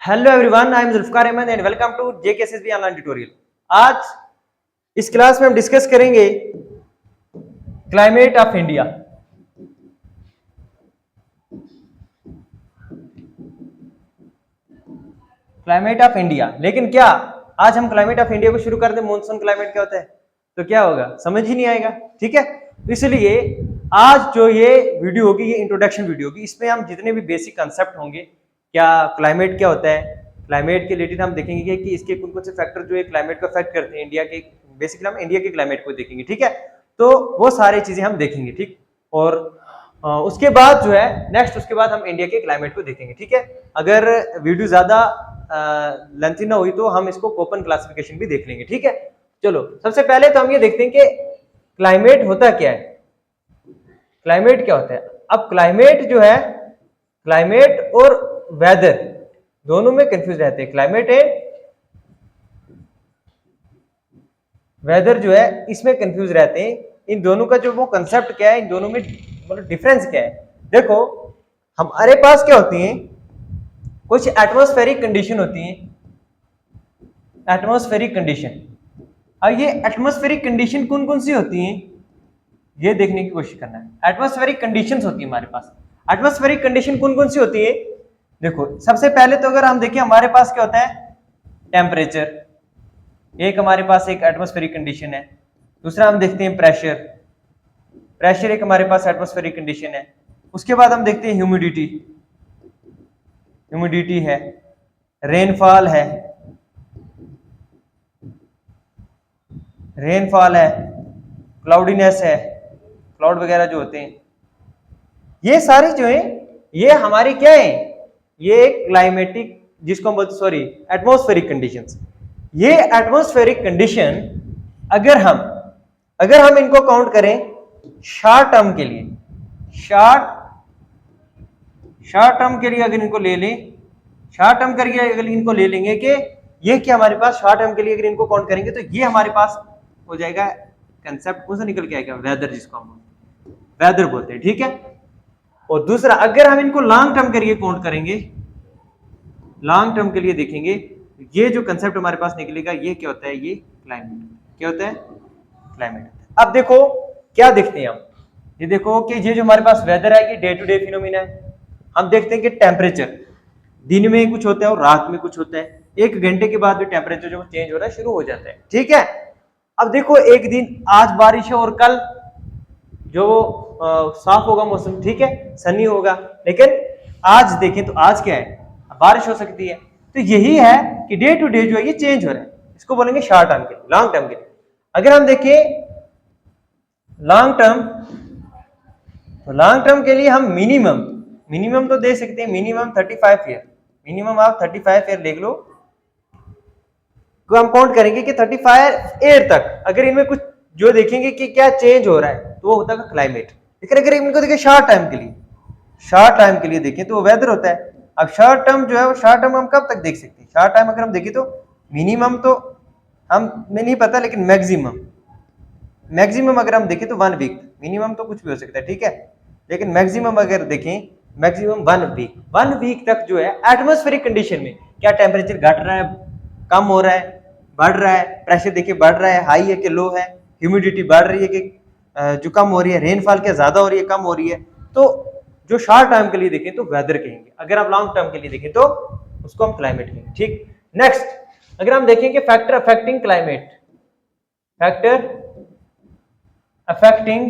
Hello everyone, I am Zulfikar Ahmad and welcome to JKSSB online tutorial. आज इस class में हम डिस्कस करेंगे climate of India. Climate of India, लेकिन क्या आज हम क्लाइमेट ऑफ इंडिया को शुरू कर दें? मॉनसून क्लाइमेट क्या होता है तो क्या होगा, समझ ही नहीं आएगा। ठीक है, इसलिए आज जो ये वीडियो होगी ये इंट्रोडक्शन वीडियो होगी। इसमें हम जितने भी बेसिक कंसेप्ट होंगे, क्या क्लाइमेट क्या होता है, क्लाइमेट के रिलेटेड हम देखेंगे कि इसके कौन कौन से फैक्टर जो है क्लाइमेट को अफेक्ट करते हैं। इंडिया के बेसिकली हम इंडिया के क्लाइमेट को देखेंगे। ठीक है, तो वो सारी चीजें हम देखेंगे। ठीक, और उसके बाद जो है नेक्स्ट, उसके बाद हम इंडिया के क्लाइमेट को देखेंगे। ठीक है, अगर वीडियो ज्यादा लेंथी ना हुई तो हम इसको कोपन क्लासिफिकेशन भी देख लेंगे। ठीक है, चलो सबसे पहले तो हम ये देखते हैं कि क्लाइमेट होता क्या है। क्लाइमेट क्या होता है? अब क्लाइमेट जो है, क्लाइमेट और वेदर दोनों में कंफ्यूज रहते हैं। क्लाइमेट एंड वेदर जो है इसमें कंफ्यूज रहते हैं। इन दोनों का जो वो कंसेप्ट क्या है, इन दोनों में मतलब डिफरेंस क्या है। देखो, हमारे पास क्या होती है, कुछ एटमॉस्फेरिक कंडीशन होती है। एटमॉस्फेरिक कंडीशन, अब ये एटमॉस्फेरिक कंडीशन कौन कौन सी होती हैं ये देखने की कोशिश करना है। एटमॉस्फेरिक कंडीशंस होती है हमारे पास। एटमॉस्फेरिक कंडीशन कौन कौन सी होती है? देखो, सबसे पहले तो अगर हम देखें हमारे पास क्या होता है, टेम्परेचर एक हमारे पास एक एटमॉस्फेरिक कंडीशन है। दूसरा हम देखते हैं प्रेशर, प्रेशर एक हमारे पास एटमॉस्फेरिक कंडीशन है। उसके बाद हम देखते हैं ह्यूमिडिटी, ह्यूमिडिटी है। रेनफॉल है, रेनफॉल है। क्लाउडीनेस है, क्लाउड वगैरह जो होते हैं, ये सारी जो है ये हमारी क्या है, ये क्लाइमेटिक, जिसको हम बोलते, सॉरी, एटमॉस्फेरिक कंडीशंस। ये एटमॉस्फेरिक कंडीशन अगर हम इनको काउंट करें शॉर्ट टर्म के लिए, शॉर्ट टर्म के लिए अगर इनको ले लें, शॉर्ट टर्म करके अगर इनको ले लेंगे कि ये क्या हमारे पास शॉर्ट टर्म के लिए अगर इनको काउंट करेंगे तो ये हमारे पास हो जाएगा कंसेप्ट कौन सा निकल के आएगा, वेदर, जिसको हम वेदर बोलते हैं। ठीक है, और दूसरा अगर हम इनको लॉन्ग टर्म के लिए काउंट करेंगे, लॉन्ग टर्म के लिए देखेंगे, ये जो कंसेप्ट हमारे पास निकलेगा ये क्या होता है, ये क्लाइमेट। क्या होता है? क्लाइमेट। अब देखो क्या देखते हैं हम, ये देखो कि ये जो हमारे पास वेदर है ये डे टू डे फिनोमिना है। हम देखते हैं कि टेम्परेचर दिन में कुछ होता है और रात में कुछ होता है। एक घंटे के बाद भी टेम्परेचर जो चेंज हो रहा है शुरू हो जाता है। ठीक है, अब देखो एक दिन आज बारिश है और कल जो साफ होगा मौसम, ठीक है, सनी होगा। लेकिन आज देखें तो आज क्या है, बारिश हो सकती है। तो यही है कि डे टू डे जो है ये चेंज हो रहा है। इसको बोलेंगे शॉर्ट टर्म के लिए, लॉन्ग टर्म के लिए। अगर हम देखें लॉन्ग टर्म, तो लॉन्ग टर्म के लिए हम मिनिमम तो दे सकते हैं, मिनिमम 35 ईयर, मिनिमम आप 35 ईयर देख लो, तो हम काउंट करेंगे कि 35 ईयर तक अगर इनमें कुछ जो देखेंगे कि क्या चेंज हो रहा है तो वो होता है क्लाइमेट। लेकिन अगर इनको देखें शॉर्ट टाइम के लिए, शॉर्ट टाइम के लिए देखें तो वो वेदर होता है। अब शॉर्ट टर्म जो है वो शॉर्ट टर्म हम कब तक देख सकते हैं? शॉर्ट टाइम अगर हम देखें तो मिनिमम तो हमें नहीं पता, लेकिन मैक्सिमम अगर हम देखें तो 1 वीक, मिनिमम तो कुछ भी हो सकता है। ठीक है, लेकिन मैक्सिमम अगर देखें, मैक्सिमम 1 वीक तक जो है एटमॉस्फेरिक कंडीशन में क्या टेम्परेचर घट रहा है, कम हो रहा है, बढ़ रहा है, प्रेशर देखिए बढ़ रहा है, हाई है कि लो है, ह्यूमिडिटी बढ़ रही है कि जो कम हो रही है, रेनफॉल क्या ज्यादा हो रही है, कम हो रही है। तो जो शॉर्ट टर्म के लिए देखें तो वेदर कहेंगे, अगर आप लॉन्ग टर्म के लिए देखें तो उसको हम क्लाइमेट कहेंगे। ठीक, नेक्स्ट अगर हम देखेंगे factor affecting climate, factor affecting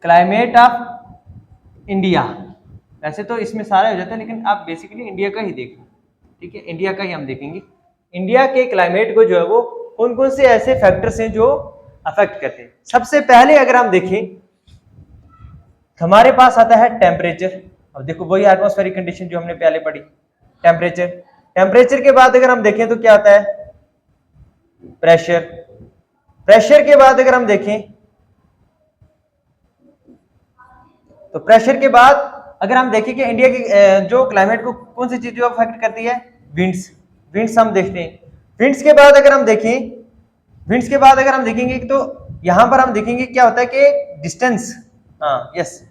climate of India. वैसे तो इसमें सारा हो जाता है, लेकिन आप बेसिकली इंडिया का ही देखो। ठीक है, इंडिया का ही हम देखेंगे। इंडिया के क्लाइमेट को जो है वो कौन कौन से ऐसे फैक्टर्स हैं जो अफेक्ट करते हैं। सबसे पहले अगर हम देखें हमारे पास आता है टेम्परेचर। अब देखो वही एटमॉस्फेरिक कंडीशन जो हमने पहले पढ़ी, टेम्परेचर। टेम्परेचर के बाद अगर हम देखें तो क्या आता है, प्रेशर। प्रेशर के बाद अगर हम देखें तो प्रेशर के बाद अगर हम देखें कि इंडिया की जो क्लाइमेट को कौन सी चीज अफेक्ट करती है, विंड्स। विंड्स हम देखते हैं। विंड्स के बाद अगर हम देखें, विंड्स के बाद अगर हम देखेंगे तो यहां पर हम देखेंगे क्या होता है कि डिस्टेंस, हाँ यस,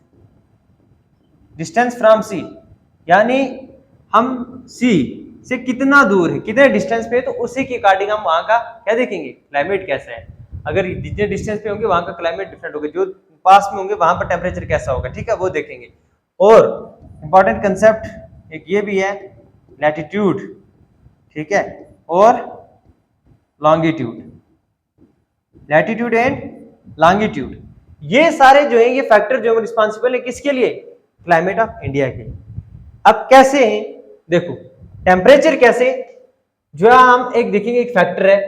डिस्टेंस फ्रॉम सी, यानी हम सी से कितना दूर है, कितने डिस्टेंस पे है, तो उसी के अकॉर्डिंग हम वहां का क्या देखेंगे, क्लाइमेट कैसा है। अगर जितने डिस्टेंस पे होंगे वहां का क्लाइमेट डिफरेंट होगा, जो पास में होंगे वहां पर टेम्परेचर कैसा होगा, ठीक है, वो देखेंगे। और इंपॉर्टेंट कंसेप्ट एक ये भी है, लैटिट्यूड, ठीक है, और लॉन्गिट्यूड, लैटिट्यूड एंड लॉन्गिट्यूड, ये सारे जो है ये फैक्टर जो है रिस्पॉन्सिबल है किसके लिए, क्लाइमेट ऑफ इंडिया के। अब कैसे हैं, देखो टेम्परेचर कैसे, जो है हम एक देखेंगे, एक फैक्टर है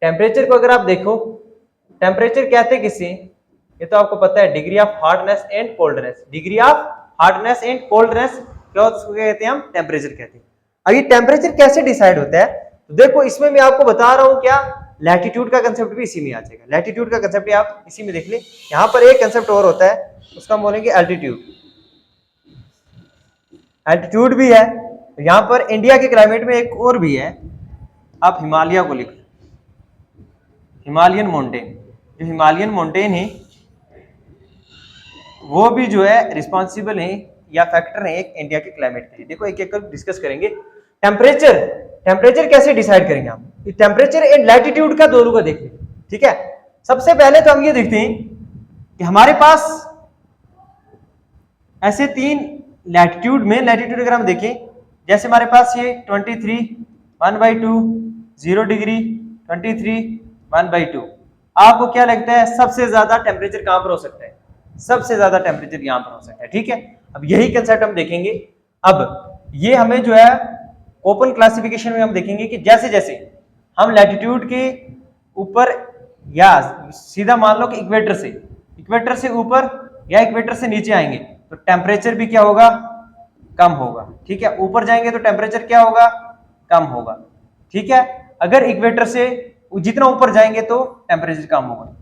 टेम्परेचर को, अगर आप देखो टेम्परेचर कहते हैं किसे, ये तो आपको पता है, degree of hardness and coldness, degree of hardness and coldness क्या होता है, उसको क्या कहते हैं, हम टेम्परेचर कहते हैं। अब ये टेम्परेचर कैसे डिसाइड होता है, तो देखो इसमें मैं आपको बता रहा हूं, क्या लैटिट्यूड का कंसेप्ट भी इसी में आ जाएगा, लैटिट्यूड का कंसेप्ट आप इसी में देख ले। यहां पर एक कंसेप्ट और होता है, उसका हम बोलेंगे एल्टीट्यूड, एल्टीट्यूड भी है। यहां पर इंडिया के क्लाइमेट में एक और भी है, आप हिमालय को लिख, हिमालयन माउंटेन, जो हिमालयन माउंटेन है वो भी जो है रिस्पॉन्सिबल है या फैक्टर है एक इंडिया के क्लाइमेट के लिए। देखो एक एक कर डिस्कस करेंगे। टेम्परेचर, टेम्परेचर कैसे डिसाइड करेंगे हम, टेम्परेचर एंड लैटिट्यूड का दोनों का देख लेंगे, ठीक है। सबसे पहले तो हम ये देखते हैं कि हमारे पास ऐसे तीन लैटिट्यूड में, लैटिट्यूड अगर हम देखें, जैसे हमारे पास ये 23 1/2 0 डिग्री 23 1/2, आपको क्या लगता है सबसे ज्यादा टेम्परेचर कहां पर हो सकता है, सबसे ज्यादा टेम्परेचर यहां पर हो सकता है, ठीक है। अब यही कंसेप्ट हम देखेंगे। अब ये हमें जो है ओपन क्लासिफिकेशन में हम देखेंगे कि जैसे जैसे हम लैटिट्यूड के ऊपर, या सीधा मान लो कि इक्वेटर से ऊपर या इक्वेटर से नीचे आएंगे तो टेम्परेचर भी क्या होगा, कम होगा, ठीक है। ऊपर जाएंगे तो टेम्परेचर क्या होगा, कम होगा, ठीक है। अगर इक्वेटर से जितना ऊपर जाएंगे तो टेम्परेचर कम होगा,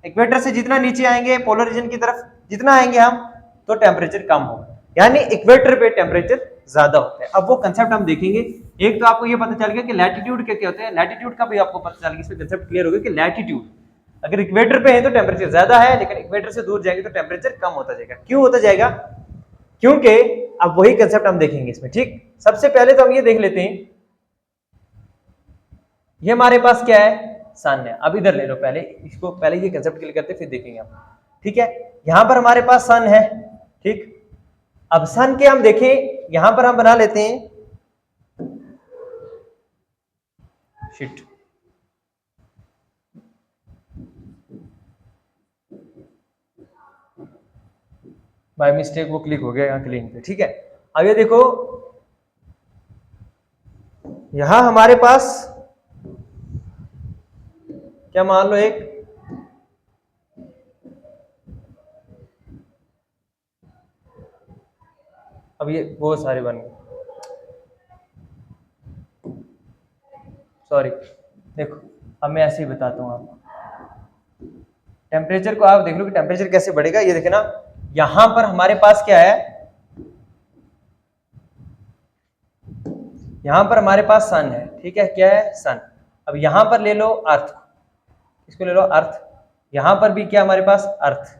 इक्वेटर से जितना नीचे आएंगे पोलर रीजन की तरफ जितना आएंगे हम तो टेम्परेचर कम होगा, यानी इक्वेटर पे टेम्परेचर ज्यादा होता है। अब वो कंसेप्ट हम देखेंगे। एक तो आपको ये पता चल गया कि लैटिट्यूड क्या क्या होता है, लैटिट्यूड का भी आपको पता चल गया, इसमें कंसेप्ट क्लियर हो गया कि लैटिट्यूड अगर इक्वेटर पे है तो टेम्परेचर ज्यादा है, लेकिन इक्वेटर से दूर जाएंगे तो टेम्परेचर कम होता जाएगा। क्यों होता जाएगा, क्योंकि अब वही कंसेप्ट हम देखेंगे इसमें, ठीक। सबसे पहले तो हम ये देख लेते हैं, ये हमारे पास क्या है, सन है। अब इधर ले लो, पहले इसको, पहले ये कंसेप्ट क्लियर करते फिर देखेंगे हम, ठीक है। यहां पर हमारे पास सन है, ठीक। अब सन के हम देखें, यहां पर हम बना लेते हैं शिट, बाय मिस्टेक वो क्लिक हो गया यहाँ क्लीन पे, ठीक है। अब ये देखो, यहां हमारे पास क्या मान लो एक अब ये बहुत सारे बन गए, सॉरी। देखो अब मैं ऐसे ही बताता हूं आपको, टेम्परेचर को आप देख लो कि टेम्परेचर कैसे बढ़ेगा। ये देखे ना, यहां पर हमारे पास क्या है, यहां पर हमारे पास सन है, ठीक है, क्या है, सन। अब यहां पर ले लो अर्थ, इसको ले लो अर्थ, यहां पर भी क्या हमारे पास अर्थ,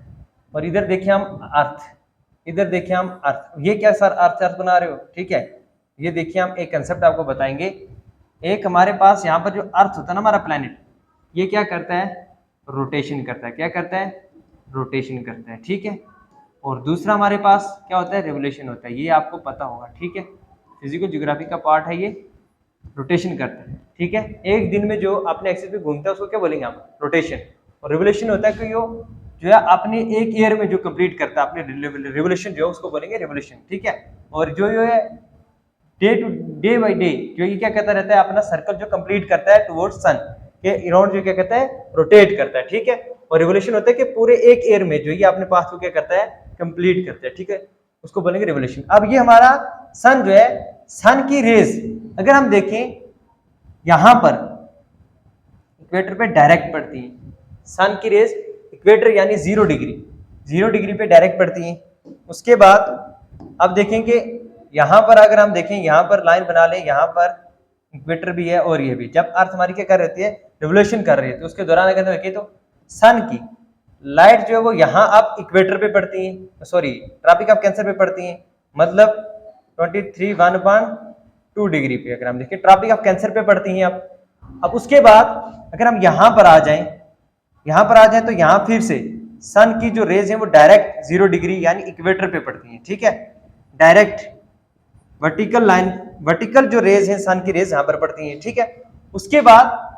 और इधर देखिए हम अर्थ, इधर देखिए हम अर्थ। ये क्या सर अर्थ अर्थ बना रहे हो, ठीक है। ये देखिए हम एक कंसेप्ट आपको बताएंगे। एक हमारे पास यहाँ पर जो अर्थ होता है ना हमारा प्लैनेट, ये क्या करता है, रोटेशन करता है, क्या करता है, रोटेशन करता है, ठीक है। और दूसरा हमारे पास क्या होता है, रेवोल्यूशन होता है, ये आपको पता होगा, ठीक है। फिजिकल ज्योग्राफी का पार्ट है ये, रोटेशन करता है, ठीक है। एक दिन में जो अपने एक्सिस पे घूमता है उसको क्या बोलेंगे हम, रोटेशन। और रेवोल्यूशन होता है कि जो है अपने एक ईयर में जो कंप्लीट करता है अपने रेवोल्यूशन जो है उसको बोलेंगे रेवोल्यूशन, ठीक है। और जो है day to day by day जो ये क्या कहता रहता है, अपना सर्कल जो कंप्लीट करता है टुवर्ड्स सन के अराउंड, जो क्या कहता है, रोटेट करता है, ठीक है। और रिवोल्यूशन होता है कि पूरे एक ईयर में जो ये अपने पास को क्या करता है, कंप्लीट करता है, ठीक है, उसको बोलेंगे रिवोल्यूशन। अब ये हमारा सन जो है, सन की रेज अगर हम देखें यहां पर इक्वेटर पे डायरेक्ट पड़ती है, सन की रेज इक्वेटर यानी 0 डिग्री पे डायरेक्ट पड़ती है। उसके बाद अब देखेंगे यहां पर, अगर हम देखें यहां पर लाइन बना ले, यहां पर इक्वेटर भी है और ये भी, जब अर्थ हमारी क्या कर रहती है, रिवोल्यूशन कर रही है, तो उसके दौरान अगर देखें तो सन की लाइट जो है वो यहाँ अब इक्वेटर पे पड़ती है, सॉरी ट्रॉपिक ऑफ कैंसर पे पड़ती है, मतलब 23 डिग्री पे अगर हम देखें ट्रॉपिक ऑफ कैंसर पे पड़ती हैं आप। अब उसके बाद अगर हम यहां पर आ जाएं, तो यहां फिर से सन की जो रेज है वो डायरेक्ट 0 डिग्री यानी इक्वेटर पे पड़ती हैं, ठीक है। डायरेक्ट वर्टिकल लाइन, वर्टिकल जो रेज है सन की रेज यहां पर पड़ती हैं, ठीक है। उसके बाद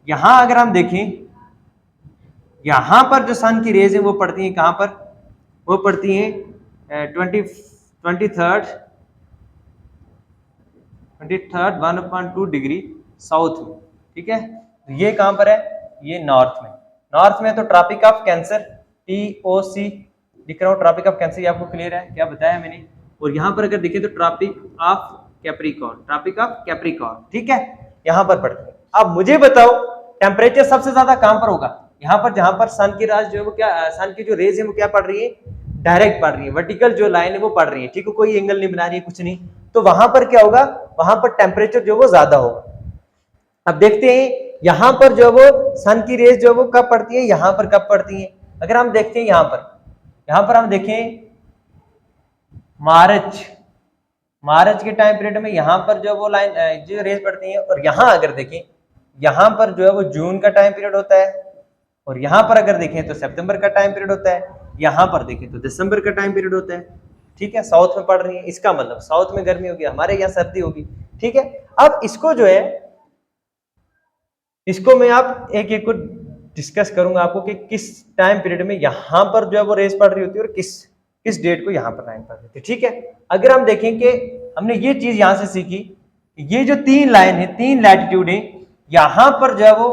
यहां अगर हम देखें, यहां पर जो सन की रेज है वो पड़ती हैं कहां पर, वो पड़ती हैं 23rd 1/2 डिग्री साउथ में, ठीक है। तो ये कहां पर है, ये नॉर्थ में। नॉर्थ में तो ट्रॉपिक ऑफ कैंसर TOC लिख रहा हूं, ट्रॉपिक ऑफ कैंसर, ये आपको क्लियर है क्या बताया मैंने। और यहां पर अगर देखें तो ट्रॉपिक ऑफ कैप्रिकॉर्न, ठीक है, यहां पर पड़ती है। अब मुझे बताओ टेम्परेचर सबसे ज्यादा कहां पर होगा, यहां पर जहां पर सन की राज जो है वो क्या, सन की जो रेज है वो क्या पड़ रही है, डायरेक्ट पड़ रही है, वर्टिकल जो लाइन है वो पड़ रही है, ठीक है, कोई एंगल नहीं बना रही है, कुछ नहीं। तो वहां पर क्या होगा, वहां पर टेम्परेचर जो वो ज्यादा होगा। अब देखते हैं यहां पर जो वो सन की रेज जो वो कब पड़ती है, यहां पर कब पड़ती है। अगर हम देखते हैं यहां पर हम देखें मार्च के टाइम पीरियड में यहां पर जो वो लाइन जो रेज पड़ती है। और यहां अगर देखें, यहां पर जो है वो जून का टाइम पीरियड होता है, और यहां पर अगर देखें तो सितंबर का टाइम पीरियड होता है, यहां पर देखें तो दिसंबर का टाइम पीरियड होता है, ठीक है। साउथ में पड़ रही है, इसका मतलब साउथ में गर्मी होगी, हमारे यहाँ सर्दी होगी, ठीक है। अब इसको जो है, इसको मैं आप एक एक को डिस्कस करूंगा आपको कि किस टाइम पीरियड में यहां पर जो है वो रेस पड़ रही होती है और किस डेट को यहां पर लाइन पड़ रही थी, ठीक है। अगर हम देखें कि हमने ये चीज यहां से सीखी, ये जो 3 लाइन है, 3 लैटिट्यूड है, यहां पर जो है वो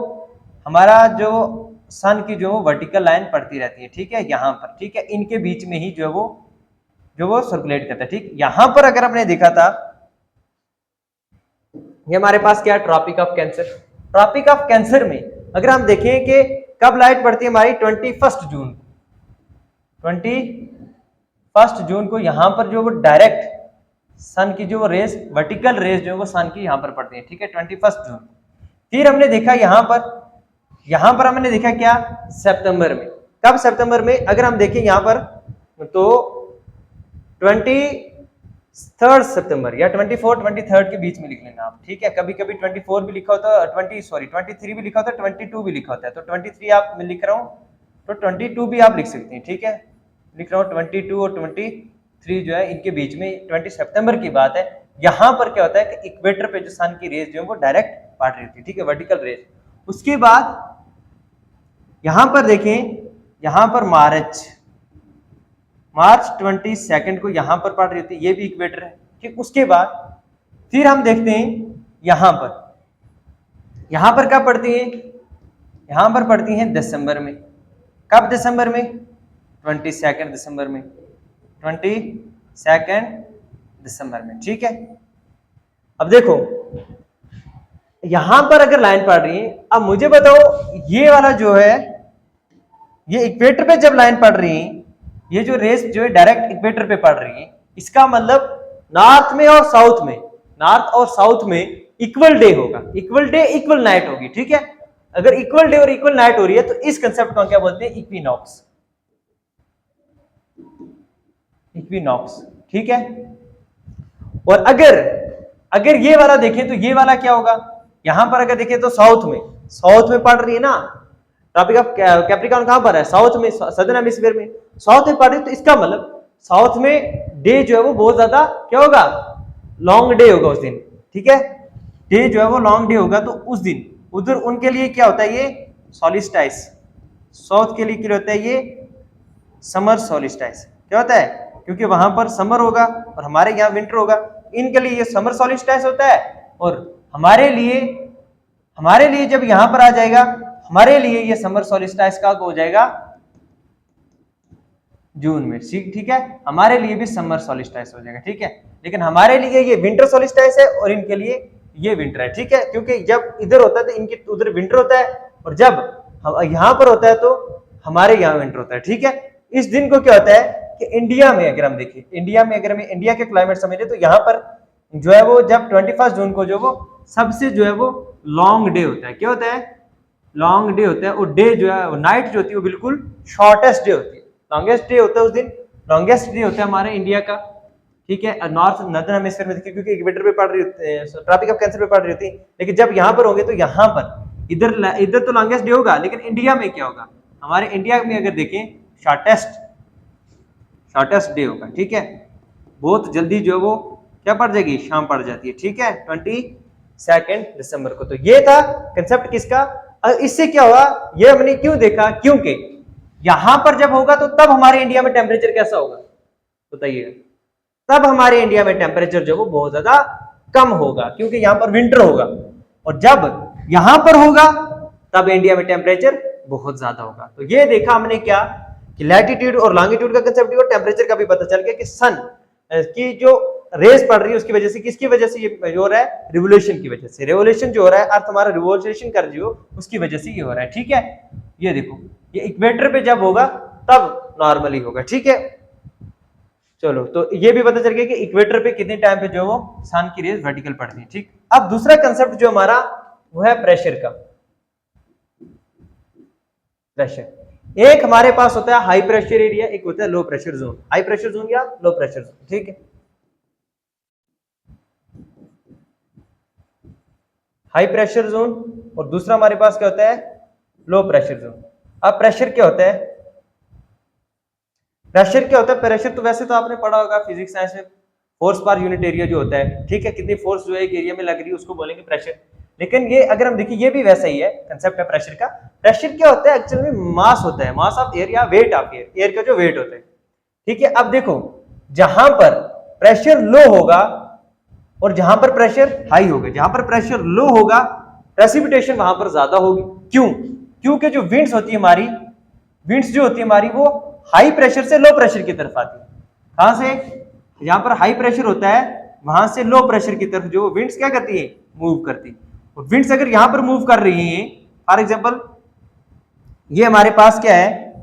हमारा जो सन की जो वर्टिकल लाइन पड़ती रहती है, ठीक है, यहां पर, ठीक है, इनके बीच में ही जो वो सर्कुलेट करता है, ठीक। यहां पर अगर हमने देखा था, ये हमारे पास क्या है, Tropic of Cancer. Tropic of Cancer में अगर हम देखें कि कब लाइट पड़ती है हमारी, 21 जून को यहां पर जो वो डायरेक्ट सन की जो रेज, वर्टिकल रेज जो वो सन की यहां पर पड़ती है, ठीक है, 21 जून। फिर हमने देखा यहां पर हमने देखा क्या, सितंबर में। कब, सितंबर में अगर हम देखें यहां पर तो 23 सितंबर या 23 के बीच में लिख लेना आप, ठीक है। कभी कभी 24 भी लिखा होता है, 23 भी लिखा होता है, 22 भी लिखा होता है। तो 23 आप मैं लिख रहा हूं, तो 22 भी आप लिख सकते हैं, ठीक है, लिख रहा हूं 22 और 23 जो है इनके बीच में 20 सितंबर की बात है। यहां पर क्या होता है कि इक्वेटर पे जो सन की रेज जो है वो डायरेक्ट पड़ रही थी, ठीक है, वर्टिकल रेज। उसके बाद यहां पर देखें, यहां पर मार्च 22 को यहां पर पड़ रही थी, ये भी इक्वेटर है, ठीक। उसके बाद फिर हम देखते हैं यहां पर कब पड़ती है, यहां पर पड़ती हैं दिसंबर में। कब, दिसंबर में 22 दिसंबर में, 22 दिसंबर में, ठीक है। अब देखो यहां पर अगर लाइन पड़ रही है, अब मुझे बताओ ये वाला जो है, ये इक्वेटर पे जब लाइन पड़ रही है, ये जो रेस जो है डायरेक्ट इक्वेटर पे पड़ रही है, इसका मतलब नॉर्थ और साउथ में इक्वल डे होगा, इक्वल डे इक्वल नाइट होगी, ठीक है। अगर इक्वल डे और इक्वल नाइट हो रही है तो इस कंसेप्ट को क्या बोलते हैं, इक्विनॉक्स, ठीक है। और अगर ये वाला देखें तो ये वाला क्या होगा, यहां पर अगर देखें तो साउथ में पड़ रही है ना, ट्रॉपिक ऑफ कैप्रिकॉर्न कहां पर है, साउथ में, सदर्न हेमिस्फीयर में, साउथ में पड़ रही है। तो इसका मतलब साउथ में डे जो है वो बहुत ज्यादा क्या होगा, लॉन्ग डे होगा उस दिन, ठीक है, डे जो है वो लॉन्ग डे होगा। तो उस दिन उधर उनके लिए क्या होता है, ये सॉलिस्टाइस, साउथ के लिए क्या होता है, ये समर सॉलिस्टाइस। क्या होता है, क्योंकि वहां पर समर होगा और हमारे यहाँ विंटर होगा, इनके लिए ये समर सॉलिस्टाइस होता है। और हमारे लिए जब यहां पर आ जाएगा, हमारे लिए ये समर सॉलिस्टाइस का हो जाएगा जून में, ठीक है, हमारे लिए भी समर सॉलिस्टाइस हो जाएगा, ठीक है। लेकिन हमारे लिए ये विंटर सॉलिस्टाइस है और इनके लिए ये विंटर है, ठीक है, क्योंकि जब इधर होता है तो इनके उधर विंटर होता है, और जब यहां पर होता है तो हमारे यहाँ विंटर होता है, ठीक है। इस दिन को क्या होता है कि इंडिया में अगर हम देखें, इंडिया के क्लाइमेट समझे तो यहाँ पर जो है वो जब 21 जून को जो वो सबसे जो है वो लॉन्ग डे होता है। क्या होता है, लॉन्ग डे होता है। और डे जो है, नाइट जो होती है वो बिल्कुल शॉर्टेस्ट डे होती है, लॉन्गेस्ट डे होता है उस दिन, लॉन्गेस्ट डे होता है हमारे इंडिया का। ठीक है, नॉर्थ नॉर्दर्न हेमिस्फीयर में देखिए, क्योंकि इक्वेटर पे पड़ रही होती है, ट्रॉपिक ऑफ कैंसर पे पड़ रही होती है, लेकिन जब यहाँ पर होंगे तो यहाँ पर इधर तो लॉन्गेस्ट डे होगा, लेकिन इंडिया में क्या होगा, हमारे इंडिया में अगर देखें शॉर्टेस्ट डे होगा। ठीक है, बहुत जल्दी जो वो क्या पड़ जाएगी, शाम पड़ जाती है। ठीक है, 22 दिसंबर को। तो ये था कंसेप्ट किसका। इससे क्या हुआ, ये हमने क्यों देखा, क्योंकि यहां पर जब होगा तो तब हमारे इंडिया में टेम्परेचर कैसा होगा बताइएगा, तब हमारे इंडिया में टेम्परेचर जो वो बहुत ज्यादा कम होगा, क्योंकि यहां पर विंटर होगा, और जब यहां पर होगा तब इंडिया में टेम्परेचर बहुत ज्यादा होगा। तो ये देखा हमने क्या कि लैटिट्यूड और लॉन्गिट्यूड का कंसेप्ट और टेम्परेचर का भी पता चल गया कि सन की जो रेस पड़ रही है उसकी वजह से, किसकी वजह से ये हो रहा है, रिवोल्यूशन की वजह से। रिवोल्यूशन जो हो रहा है, अर्थ हमारा रिवोल्यूशन कर रही हो, उसकी वजह से ये हो रहा है। ठीक है, ये देखो, ये इक्वेटर पे जब होगा तब नॉर्मली होगा। ठीक है, चलो, तो ये भी पता चल गया कि इक्वेटर पे कितने टाइम पे जो वो सन की रेस वर्टिकल पड़ती है। ठीक, अब दूसरा कंसेप्ट जो हमारा वो है प्रेशर का। प्रेशर, एक हमारे पास होता है हाई प्रेशर एरिया, एक होता है low pressure zone. High pressure zone या लो प्रेशर जोन। ठीक है, हाई प्रेशर जोन, और दूसरा हमारे पास क्या होता है, लो प्रेशर जोन। अब प्रेशर क्या होता है, प्रेशर क्या होता है, प्रेशर तो वैसे तो आपने पढ़ा होगा फिजिक्स साइंस में, फोर्स पर यूनिट एरिया जो होता है। ठीक है, कितनी फोर्स जो है एक एरिया में लग रही है उसको बोलेंगे प्रेशर। लेकिन ये अगर हम देखिए, ये भी वैसा ही है कंसेप्ट है प्रेशर का। प्रेशर क्या होता है, एक्चुअली में मास होता है, मास ऑफ एयर या वेट ऑफ एयर, एयर का जो वेट होता है। ठीक है, अब देखो, जहां पर प्रेशर लो होगा और जहां पर प्रेशर हाई होगा, जहां पर प्रेशर लो होगा प्रेसिपिटेशन वहां पर ज्यादा होगी। क्यों, क्योंकि जो विंड्स होती है हमारी, विंड्स जो होती है हमारी वो हाई प्रेशर से लो प्रेशर की तरफ आती है। कहां से, जहां पर हाई प्रेशर होता है वहां से लो प्रेशर की तरफ जो विंड्स क्या करती है, मूव करती है। और विंड्स अगर यहां पर मूव कर रही है, फॉर एग्जांपल ये हमारे पास क्या है,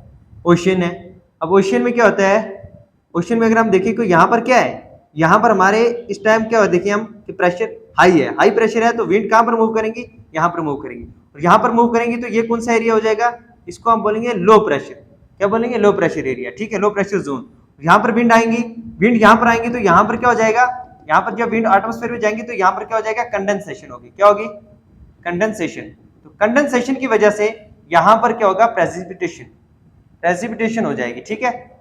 ओशियन है। अब ओशियन में क्या होता है, ओशियन में अगर हम देखें तो यहां पर क्या है, यहां पर हमारे इस टाइम क्या होता है, देखिए हम कि प्रेशर हाई है, हाई प्रेशर है, तो विंड कहां पर मूव करेंगी, यहां पर मूव करेंगी, और यहां पर मूव करेंगी तो ये कौन सा एरिया हो जाएगा, इसको हम बोलेंगे लो प्रेशर। क्या बोलेंगे, लो प्रेशर एरिया। ठीक है, लो प्रेशर जोन। यहां पर विंड आएंगी, विंड यहां पर आएंगी तो यहां पर क्या हो जाएगा, यहां पर जब विंड एटमॉस्फेयर में जाएंगी तो यहां पर क्या हो जाएगा, कंडेंसेशन होगी। क्या होगी, कंडेंसेशन। तो कंडेंसेशन की वजह से यहां पर क्या होगा, प्रेसिपिटेशन, प्रेसिपिटेशन हो जाएगी। ठीक है,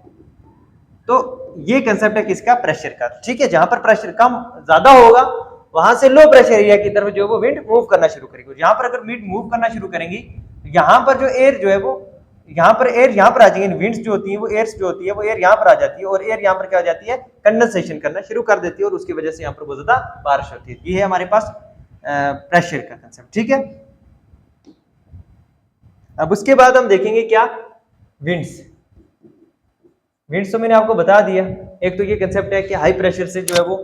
तो ये कंसेप्ट है किसका, प्रेशर का। ठीक है, जहां पर प्रेशर कम ज्यादा होगा वहां से लो प्रेशर एरिया की तरफ जो वो विंड मूव करना शुरू करेगी। यहां पर अगर विंड मूव करना शुरू करेंगी, यहां पर जो एयर जो है वो यहां पर एयर यहां पर आ जाएगी, विंड्स जो होती है वो एयर्स जो होती है वो एयर यहां पर आ जाती है, और एयर यहां पर क्या हो जाती है, कंडेंसेशन करना शुरू कर देती है, और उसकी वजह से यहां पर बहुत ज्यादा बारिश होती है। ये है हमारे पास प्रेशर का कंसेप्ट। ठीक है, अब उसके बाद हम देखेंगे क्या, विंड्स। विंड्स तो मैंने आपको बता दिया, एक तो ये कंसेप्ट है कि हाई प्रेशर से जो है वो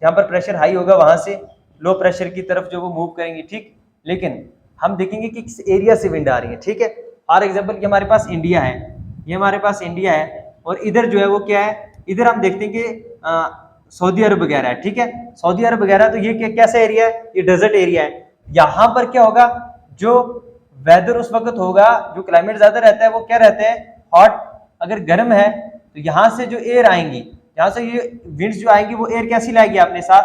जहां पर प्रेशर हाई होगा वहां से लो प्रेशर की तरफ जो वो मूव करेंगी। ठीक, लेकिन हम देखेंगे कि किस एरिया से विंड आ रही है। ठीक है, फॉर एग्जांपल ये हमारे पास इंडिया है, ये हमारे पास इंडिया है, और इधर जो है वो क्या है, इधर हम देखते हैं कि सऊदी अरब वगैरह है। ठीक है, सऊदी अरब वगैरह, तो ये कैसा एरिया है, ये डेजर्ट एरिया है। यहाँ पर क्या होगा, जो वेदर उस वक्त होगा, जो क्लाइमेट ज्यादा रहता है वो क्या रहता है, हॉट। अगर गर्म है तो यहाँ से जो एयर आएंगी, यहाँ से ये विंड्स जो आएंगी वो एयर कैसी लाएगी अपने साथ,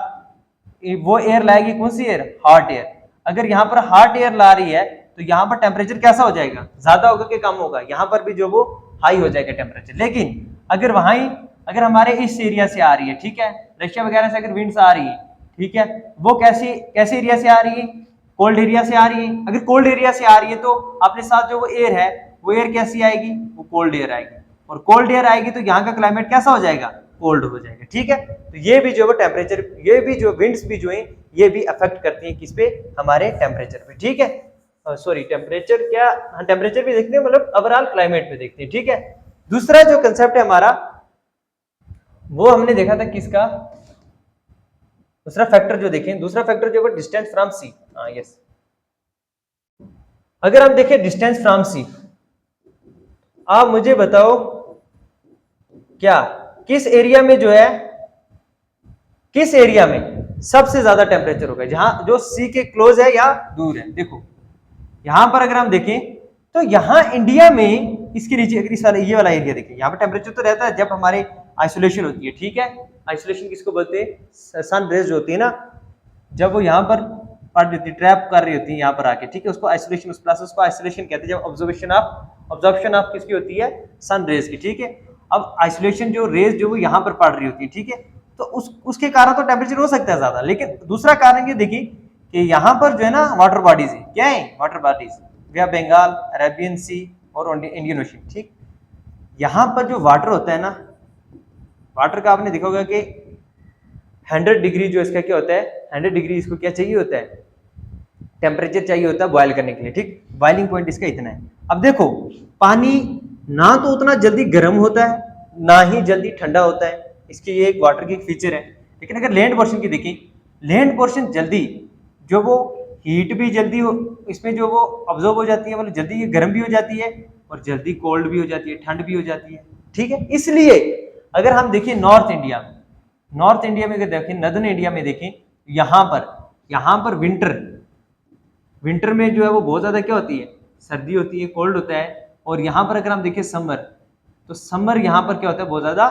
वो एयर लाएगी कौन सी एयर, हॉट एयर। अगर यहाँ पर हॉट एयर ला रही है तो यहाँ पर टेम्परेचर कैसा हो जाएगा, ज्यादा होगा कि कम होगा, यहाँ पर भी जो वो हाई हो जाएगा टेम्परेचर। लेकिन अगर अगर हमारे इस एरिया से आ रही है, ठीक है, रशिया वगैरह से अगर विंड्स आ रही है, ठीक है, वो कैसे एरिया से आ रही है, कोल्ड एरिया से आ रही है। अगर कोल्ड एरिया से आ रही है तो अपने साथ जो वो एयर है वो एयर कैसी आएगी, वो कोल्ड एयर आएगी, और कोल्ड एयर आएगी तो यहाँ का क्लाइमेट कैसा हो जाएगा, कोल्ड हो जाएगा। ठीक है, तो ये भी जो है टेम्परेचर, ये भी जो विंड्स भी जो है ये भी अफेक्ट करती है किस पे, हमारे टेम्परेचर पे। ठीक है, सॉरी टेम्परेचर क्या, हाँ टेम्परेचर भी देखते हैं, मतलब ओवरऑल क्लाइमेट पे देखते हैं। ठीक है, दूसरा जो कंसेप्ट है हमारा वो हमने देखा था किसका, दूसरा फैक्टर जो देखें, दूसरा फैक्टर जो है डिस्टेंस फ्रॉम सी। हाँ यस, अगर हम देखें डिस्टेंस फ्रॉम सी, आप मुझे बताओ क्या किस एरिया में जो है, किस एरिया में सबसे ज्यादा टेम्परेचर होगा, जहां जो सी के क्लोज है या दूर है। देखो यहां पर अगर हम देखें तो यहां इंडिया में इसके नीचे, अगर इस वाला ये वाला एरिया देखें, यहाँ पर टेम्परेचर तो रहता है जब हमारे आइसोलेशन होती है, ठीक है। आइसोलेशन किसको बोलते हैं? सन रेज जो होती है ना, जब वो यहाँ पर पड़ जाती है, ट्रैप कर रही होती है यहाँ पर आके, ठीक है, उसको आइसोलेशन, उस प्रोसेस को आइसोलेशन कहते हैं। जब ऑब्जर्वेशन ऑफ किसकी होती है? सन रेज की, ठीक है। अब आइसोलेशन जो रेज जो वो यहाँ पर पड़ रही होती है, ठीक है, तो उसके कारण तो टेम्परेचर हो सकता है ज्यादा, लेकिन दूसरा कारण ये देखिए कि यहाँ पर जो है ना वाटर बॉडीज है, क्या है water bodies, they are Bengal, Arabian sea और इंडियन ओशन, ठीक। यहाँ पर जो वाटर होता है ना, वाटर का आपने देखा होगा कि 100 डिग्री जो इसका क्या होता है, 100 डिग्री इसको क्या चाहिए होता है? टेम्परेचर चाहिए होता है बॉयल करने के लिए, ठीक। बॉइलिंग पॉइंट इसका इतना है। अब देखो पानी ना तो उतना जल्दी गर्म होता है, ना ही जल्दी ठंडा होता है, इसकी ये एक वाटर की एक फीचर है। लेकिन अगर लैंड पोर्शन की देखिए, लैंड पोर्शन जल्दी जो वो हीट भी जल्दी हो, इसमें जो वो ऑब्जॉर्ब हो जाती है, मतलब जल्दी ये गर्म भी हो जाती है और जल्दी कोल्ड भी हो जाती है, ठंड भी हो जाती है, ठीक है। इसलिए अगर हम देखिए नॉर्थ इंडिया में अगर देखें, नदर्न इंडिया में देखें, यहाँ पर विंटर में जो है वो बहुत ज्यादा क्या होती है? सर्दी होती है, कोल्ड होता है। और यहाँ पर अगर हम देखें समर, तो समर यहाँ पर क्या होता है? बहुत ज्यादा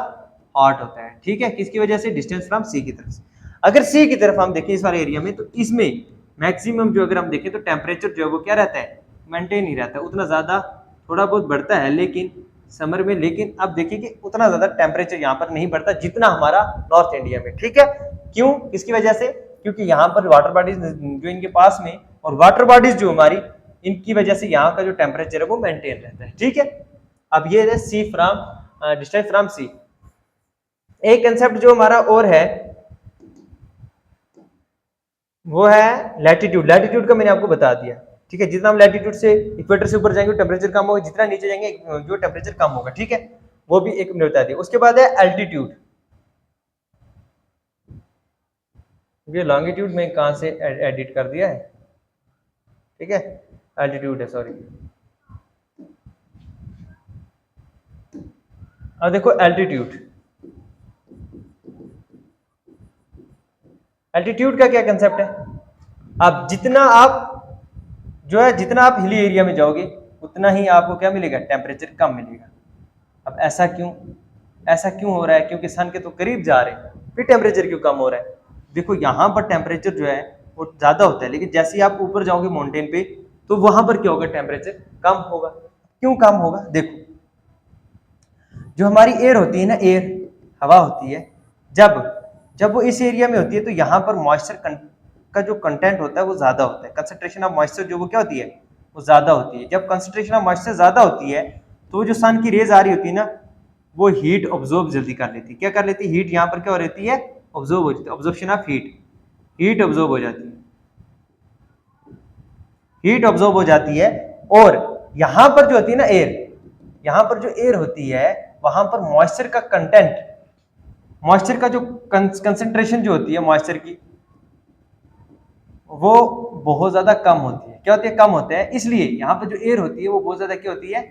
हॉट होता है, ठीक है। किसकी वजह से? डिस्टेंस फ्रॉम सी की तरफ से। अगर सी की तरफ हम देखें इस वाले एरिया में, तो इसमें मैक्सिमम जो अगर हम देखें तो टेम्परेचर जो है वो क्या रहता है? मेंटेन ही रहता है, उतना ज्यादा थोड़ा बहुत बढ़ता है लेकिन समर में, लेकिन अब देखिए कि उतना ज्यादा टेम्परेचर यहाँ पर नहीं बढ़ता जितना हमारा नॉर्थ इंडिया में, ठीक है। क्यों? किसकी वजह से? क्योंकि यहाँ पर वाटर बॉडीज जो इनके पास में, और वाटर बॉडीज जो हमारी, इनकी वजह से यहाँ का जो टेम्परेचर है वो मेंटेन रहता है, ठीक है। अब ये है सी फ्रॉम डिस्टेंस फ्रॉम सी। एक कंसेप्ट जो हमारा और है वो है लैटिट्यूड। लैटिट्यूड का मैंने आपको बता दिया, ठीक है। जितना हम लैटिट्यूड से इक्वेटर से ऊपर जाएंगे टेम्परेचर कम होगा, जितना नीचे जाएंगे जो टेम्परेचर कम होगा, ठीक है। वो भी एक मैंने बता दिया। उसके बाद है एल्टीट्यूड। ये लॉन्गिट्यूड में कहां से एडिट कर दिया है, ठीक है, एल्टीट्यूड है, सॉरी। अब देखो एल्टीट्यूड का क्या कंसेप्ट है? अब जितना आप हिली एरिया में जाओगे उतना ही आपको क्या मिलेगा? टेम्परेचर कम मिलेगा। अब ऐसा क्यों हो रहा है? क्योंकि सन के तो करीब जा रहे हैं, फिर टेम्परेचर क्यों कम हो रहा है? देखो यहाँ पर टेम्परेचर जो है वो ज्यादा होता है, लेकिन जैसे ही आप ऊपर जाओगे माउंटेन पे तो वहां पर क्या होगा? टेम्परेचर कम होगा। क्यों कम होगा? देखो जो हमारी एयर होती है ना, एयर हवा होती है, जब वो इस एरिया में होती है तो यहाँ पर मॉइस्चर का जो कंटेंट होता है वो ज्यादा होता है, कंसंट्रेशन ऑफ मॉइस्चर जो वो क्या होती है? वो ज्यादा होती है। जब कंसंट्रेशन ऑफ मॉइस्चर ज्यादा होती है तो जो सन की रेज आ रही होती है ना, वो हीट ऑब्जॉर्ब जल्दी कर लेती है। क्या कर लेती है? हीट यहाँ पर क्या हो रहती है? ऑब्जॉर्ब हो जाती है। ऑब्जॉर्प्शन ऑफ हीट ऑब्जॉर्ब हो जाती है, हीट ऑब्जॉर्ब हो जाती है। और यहाँ पर जो होती है ना एयर, यहाँ पर जो एयर होती है वहां पर मॉइस्चर का कंटेंट, मॉइस्चर का जो कंसंट्रेशन जो होती है मॉइस्चर की, वो बहुत ज्यादा कम होती है। क्या होती है? कम होता है। इसलिए यहाँ पर जो एयर होती है वो बहुत ज्यादा क्या होती है?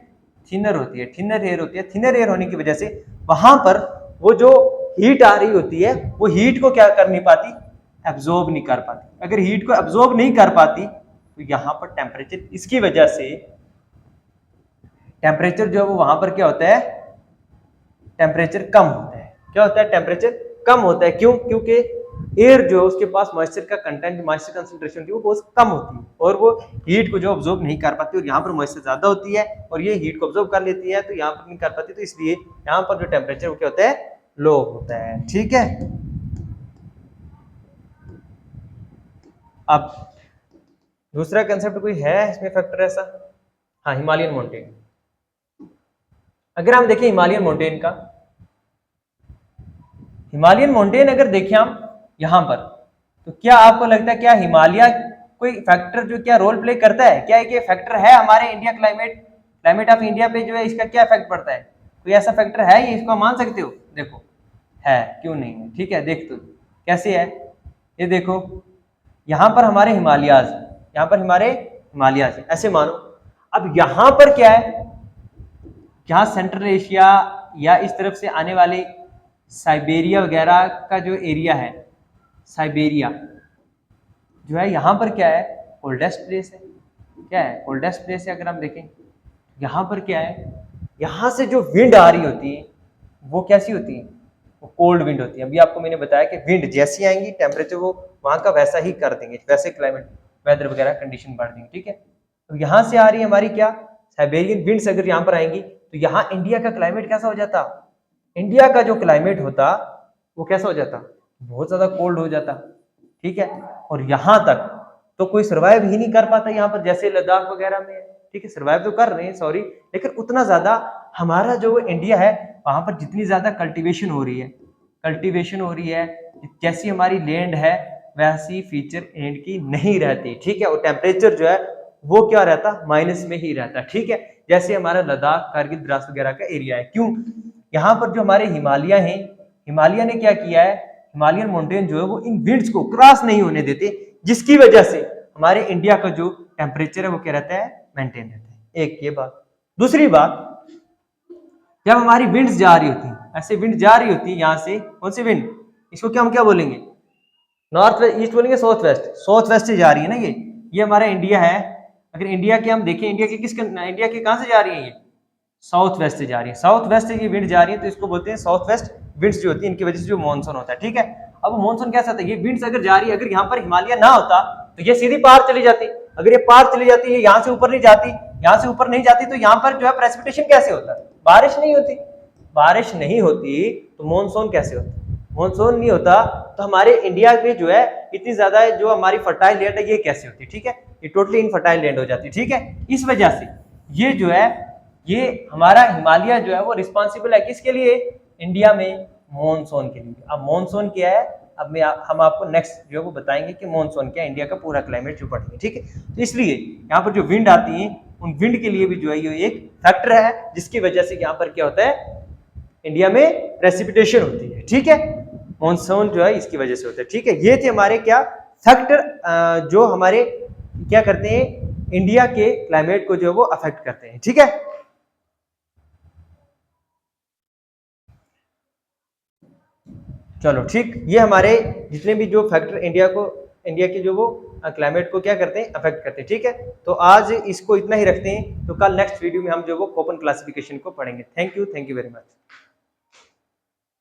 थिनर होती है, थिनर एयर होती है। थिनर एयर होने की वजह से वहां पर वो जो हीट आ रही होती है वो हीट को क्या कर नहीं पाती? एब्जॉर्ब नहीं कर पाती। अगर हीट को एब्जॉर्ब नहीं कर पाती तो यहाँ पर टेम्परेचर, इसकी वजह से टेम्परेचर जो है वो वहां पर क्या होता है? टेम्परेचर कम होता है। क्या होता है? टेम्परेचर कम होता है। क्यों? क्योंकि एयर जो है उसके पास मॉइस्चर का कंटेंट, मॉइस्चर कंसंट्रेशन होती है वो बहुत कम होती है और वो हीट को जो ऑब्जॉर्ब नहीं कर पाती, और यहाँ पर मॉइस्चर ज्यादा होती है और ये हीट को ऑब्जॉर्ब कर लेती है तो यहाँ पर नहीं कर पाती, तो इसलिए यहाँ पर जो टेम्परेचर वो क्या होता है? लो होता है, ठीक है। अब दूसरा कंसेप्ट कोई है इसमें फैक्टर ऐसा? हाँ, हिमालयन माउंटेन। अगर हम देखें हिमालयन माउंटेन अगर देखें हम यहाँ पर, तो क्या आपको लगता है क्या हिमालय कोई फैक्टर जो क्या रोल प्ले करता है? क्या ये फैक्टर है हमारे इंडिया क्लाइमेट ऑफ इंडिया पे जो है इसका क्या इफेक्ट पड़ता है? कोई ऐसा फैक्टर है ये, इसको मान सकते हो? देखो है, क्यों नहीं है, ठीक है। देख तो कैसे है ये, देखो यहाँ पर हमारे हिमालयाज, ऐसे मानो। अब यहाँ पर क्या है? जहाँ सेंट्रल एशिया या इस तरफ से आने वाले साइबेरिया वगैरह का जो एरिया है, साइबेरिया जो है यहाँ पर क्या है? कोल्डेस्ट प्लेस है। क्या है? कोल्डेस्ट प्लेस है। अगर हम देखें यहाँ पर क्या है? यहाँ से जो विंड आ रही होती है वो कैसी होती है? वो कोल्ड विंड होती है। अभी आपको मैंने बताया कि विंड जैसी आएंगी टेम्परेचर वो वहां का वैसा ही कर देंगे, वैसे क्लाइमेट वेदर वगैरह कंडीशन बढ़ देंगे, ठीक है। तो यहाँ से आ रही है हमारी क्या, साइबेरियन विंड्स अगर यहाँ पर आएंगी तो यहाँ इंडिया का क्लाइमेट कैसा हो जाता, इंडिया का जो क्लाइमेट होता वो कैसा हो जाता, बहुत ज्यादा कोल्ड हो जाता, ठीक है। और यहाँ तक तो कोई सर्वाइव ही नहीं कर पाता यहाँ पर, जैसे लद्दाख वगैरह में, ठीक है, सर्वाइव तो कर रहे हैं सॉरी, लेकिन उतना ज्यादा हमारा जो इंडिया है वहां पर जितनी ज्यादा कल्टीवेशन हो रही है, कल्टीवेशन हो रही है, जैसी हमारी लैंड है वैसी फीचर एंड की नहीं रहती, ठीक है। और टेम्परेचर जो है वो क्या रहता, माइनस में ही रहता, ठीक है। जैसे हमारा लद्दाख कारगिल द्रास वगैरह का एरिया है, क्यों, यहाँ पर जो हमारे हिमालय हैं, हिमालय ने क्या किया है, हिमालयन माउंटेन जो है वो इन विंड्स को क्रॉस नहीं होने देते, जिसकी वजह से हमारे इंडिया का जो टेम्परेचर है वो क्या रहता है, मेंटेन रहता है। एक ये बात। दूसरी बात, जब हमारी विंड्स जा रही होती, ऐसे विंड जा रही होती यहाँ से, कौन सी विंड, इसको क्या हम क्या बोलेंगे, नॉर्थ ईस्ट बोलेंगे, साउथ वेस्ट, साउथ वेस्ट से जा रही है ना ये हमारा इंडिया है। अगर इंडिया के हम देखें, इंडिया के इंडिया के कहां से जा रही है, ये साउथ वेस्ट से जा रही है, साउथ वेस्ट से ये विंड जा रही है, तो इसको बोलते हैं साउथ वेस्ट विंड्स जो होती है, इनकी वजह से जो मानसून होता है, ठीक है। अब मानसून कैसा होता है, ये विंड्स अगर जा रही है, अगर यहाँ पर हिमालय ना होता तो ये सीधी पार चली जाती, अगर ये पार चली जाती है, यहाँ से ऊपर नहीं जाती, यहाँ से ऊपर नहीं जाती, तो यहाँ पर जो है प्रेसिपिटेशन कैसे होता है, बारिश नहीं होती, बारिश नहीं होती तो मानसून कैसे होता, मानसून नहीं होता तो हमारे इंडिया में जो है इतनी ज्यादा जो हमारी फर्टाइल लैंड है ये कैसे होती, ठीक है, ये टोटली इनफर्टाइल लैंड हो जाती, ठीक है। इस वजह से ये जो है, ये हमारा हिमालय जो है वो रिस्पॉन्सिबल है किसके लिए, इंडिया में मॉनसून के लिए। अब मॉनसून क्या है, अब हम आपको नेक्स्ट जो है वो बताएंगे कि मॉनसून क्या है, इंडिया का पूरा क्लाइमेट जो पढ़ेंगे, ठीक है। तो इसलिए यहाँ पर जो विंड आती है उन विंड के लिए भी जो है ये एक फैक्टर है, जिसकी वजह से यहाँ पर क्या होता है, इंडिया में प्रेसिपिटेशन होती है, ठीक है, मॉनसून जो है इसकी वजह से होता है, ठीक है। ये थे हमारे क्या फैक्टर जो हमारे क्या करते हैं, इंडिया के क्लाइमेट को जो है वो अफेक्ट करते हैं, ठीक है। चलो ठीक, ये हमारे जितने भी जो फैक्टर इंडिया के जो वो क्लाइमेट को क्या करते हैं, अफेक्ट करते हैं, ठीक है। तो आज इसको इतना ही रखते हैं, तो कल नेक्स्ट वीडियो में हम जो वो कोपन क्लासिफिकेशन को पढ़ेंगे। Thank you very much.